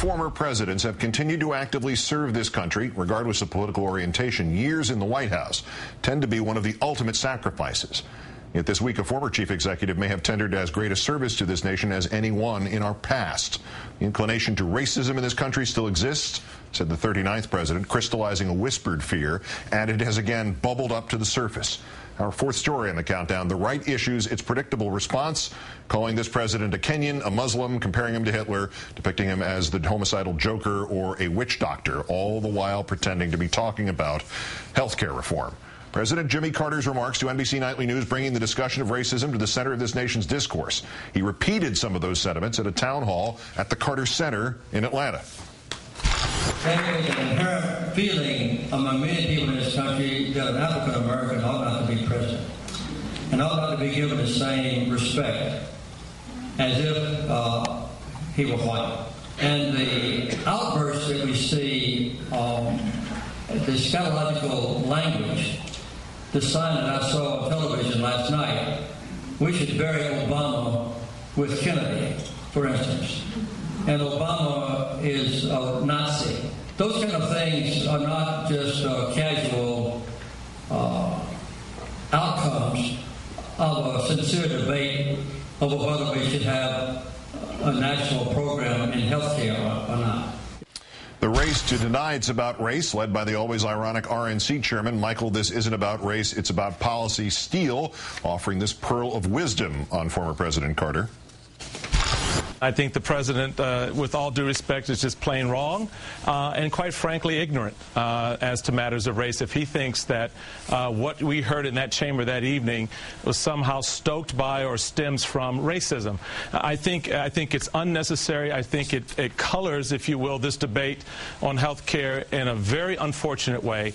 former presidents have continued to actively serve this country, regardless of political orientation. Years in the White House tend to be one of the ultimate sacrifices. Yet this week, a former chief executive may have tendered as great a service to this nation as anyone in our past. The inclination to racism in this country still exists, said the 39th president, crystallizing a whispered fear, and it has again bubbled up to the surface. Our fourth story on the countdown, the right issues its predictable response, calling this president a Kenyan, a Muslim, comparing him to Hitler, depicting him as the homicidal joker or a witch doctor, all the while pretending to be talking about health care reform. President Jimmy Carter's remarks to NBC Nightly News bringing the discussion of racism to the center of this nation's discourse. He repeated some of those sentiments at a town hall at the Carter Center in Atlanta. There is an inherent feeling among many people in this country that an African American ought not to be president and ought not to be given the same respect as if he were white. And the outbursts that we see, the scatological language, the sign that I saw on television last night, we should bury Obama with Kennedy, for instance. And Obama is a Nazi. Those kind of things are not just casual outcomes of a sincere debate over whether we should have a national program in health care or not. The race to deny it's about race, led by the always ironic RNC chairman, Michael, this isn't about race, it's about policy. Steele offering this pearl of wisdom on former President Carter. I think the president, with all due respect, is just plain wrong and quite frankly ignorant as to matters of race. If he thinks that what we heard in that chamber that evening was somehow stoked by or stems from racism, I think it's unnecessary. I think it colors, if you will, this debate on health care in a very unfortunate way.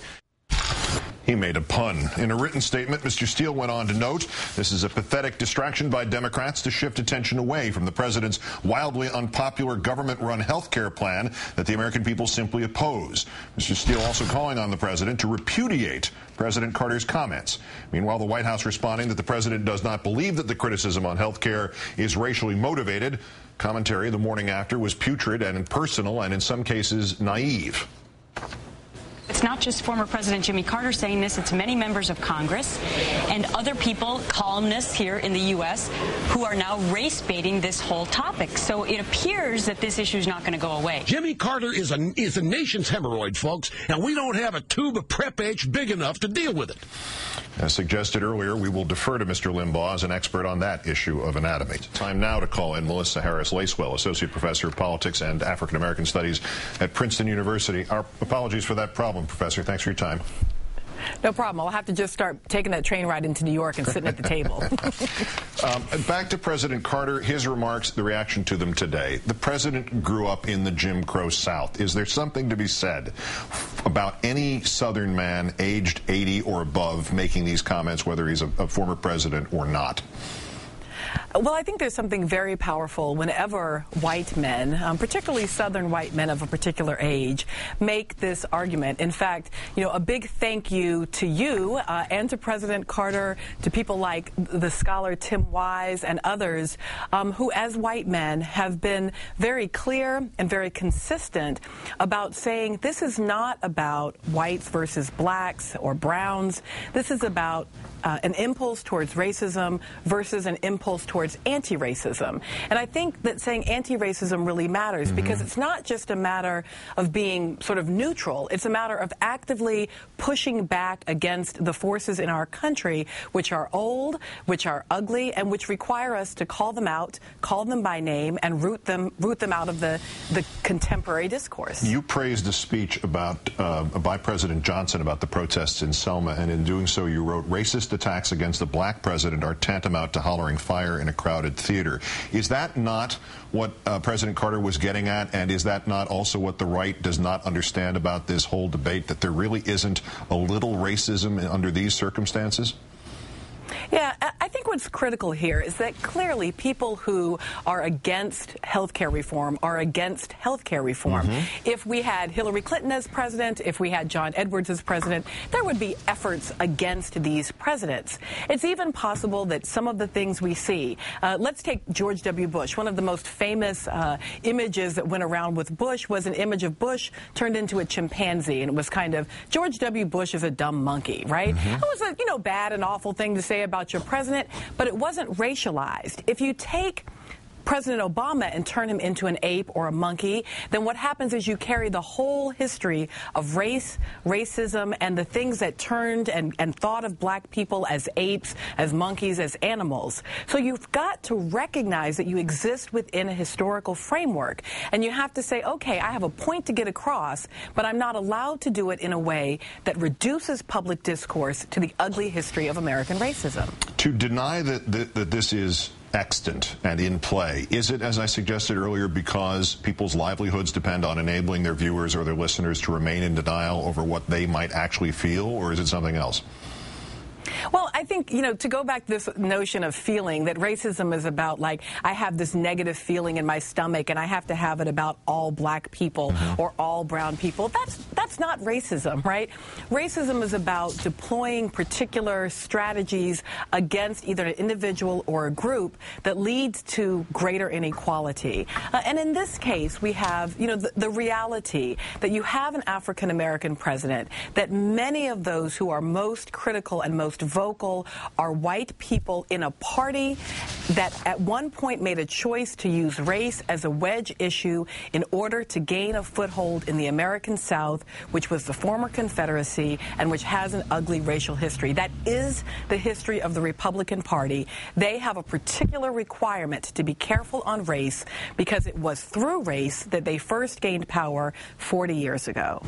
He made a pun. In a written statement, Mr. Steele went on to note, this is a pathetic distraction by Democrats to shift attention away from the president's wildly unpopular government-run health care plan that the American people simply oppose. Mr. Steele also calling on the president to repudiate President Carter's comments. Meanwhile, the White House responding that the president does not believe that the criticism on health care is racially motivated. Commentary the morning after was putrid and impersonal and in some cases naive. It's not just former President Jimmy Carter saying this, it's many members of Congress and other people, columnists here in the U.S., who are now race-baiting this whole topic. So it appears that this issue is not going to go away. Jimmy Carter is the nation's hemorrhoid, folks, and we don't have a tube of Prep H big enough to deal with it. As suggested earlier, we will defer to Mr. Limbaugh as an expert on that issue of anatomy. Time now to call in Melissa Harris-Lacewell, Associate Professor of Politics and African American Studies at Princeton University. Our apologies for that problem, Professor. Thanks for your time. No problem. I'll have to just start taking that train ride into New York and sitting at the table. Back to President Carter, his remarks, the reaction to them today. The president grew up in the Jim Crow South. Is there something to be said about any Southern man aged 80 or above making these comments, whether he's a former president or not? Well, I think there's something very powerful whenever white men, particularly Southern white men of a particular age, make this argument. In fact, you know, a big thank you to you and to President Carter, to people like the scholar Tim Wise and others who, as white men, have been very clear and very consistent about saying this is not about whites versus blacks or browns. This is about an impulse towards racism versus an impulse towards anti-racism. And I think that saying anti-racism really matters because it's not just a matter of being sort of neutral. It's a matter of actively pushing back against the forces in our country which are old, which are ugly, and which require us to call them out, call them by name, and root them out of the contemporary discourse. You praised a speech about by President Johnson about the protests in Selma, and in doing so you wrote, "Racist attacks against the black president are tantamount to hollering fire in a crowded theater." Is that not what President Carter was getting at, and is that not also what the right does not understand about this whole debate, that there really isn't a little racism under these circumstances? Yeah, I think what's critical here is that clearly people who are against health care reform are against health care reform. If we had Hillary Clinton as president, if we had John Edwards as president, there would be efforts against these presidents. It's even possible that some of the things we see, let's take George W. Bush. One of the most famous images that went around with Bush was an image of Bush turned into a chimpanzee, and it was kind of, George W. Bush is a dumb monkey, right? It was a, bad and awful thing to say about your president, but it wasn't racialized. If you take President Obama and turn him into an ape or a monkey, then what happens is you carry the whole history of race, racism, and the things that turned and thought of black people as apes, as monkeys, as animals. So you've got to recognize that you exist within a historical framework, and you have to say, okay, I have a point to get across, but I'm not allowed to do it in a way that reduces public discourse to the ugly history of American racism. To deny that this is extant and in play, is it, as I suggested earlier, because people's livelihoods depend on enabling their viewers or their listeners to remain in denial over what they might actually feel, or is it something else? Well, I think, to go back to this notion of feeling, that racism is about, like, I have this negative feeling in my stomach and I have to have it about all black people or all brown people. That's not racism, right? Racism is about deploying particular strategies against either an individual or a group that leads to greater inequality. And in this case, we have, the reality that you have an African-American president, that many of those who are most critical and most vocal are white people in a party that at one point made a choice to use race as a wedge issue in order to gain a foothold in the American South, which was the former Confederacy and which has an ugly racial history. That is the history of the Republican Party. They have a particular requirement to be careful on race because it was through race that they first gained power 40 years ago.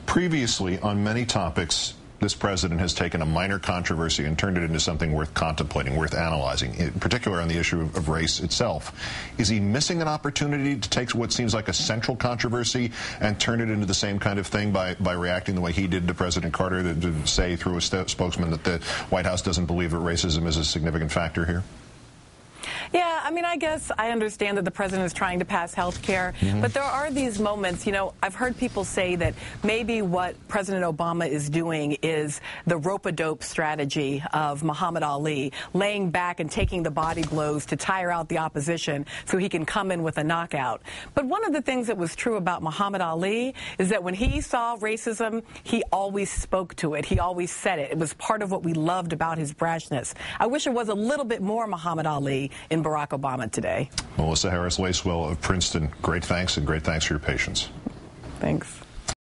Previously, on many topics, this president has taken a minor controversy and turned it into something worth contemplating, worth analyzing, in particular on the issue of race itself. Is he missing an opportunity to take what seems like a central controversy and turn it into the same kind of thing by reacting the way he did to President Carter, to say through a spokesman that the White House doesn't believe that racism is a significant factor here? Yeah, I guess I understand that the president is trying to pass health care, but there are these moments, I've heard people say that maybe what President Obama is doing is the rope-a-dope strategy of Muhammad Ali, laying back and taking the body blows to tire out the opposition so he can come in with a knockout. But one of the things that was true about Muhammad Ali is that when he saw racism, he always spoke to it. He always said it. It was part of what we loved about his brashness. I wish it was a little bit more Muhammad Ali in Barack Obama today. Melissa Harris Lacewell of Princeton, great thanks, and great thanks for your patience. Thanks.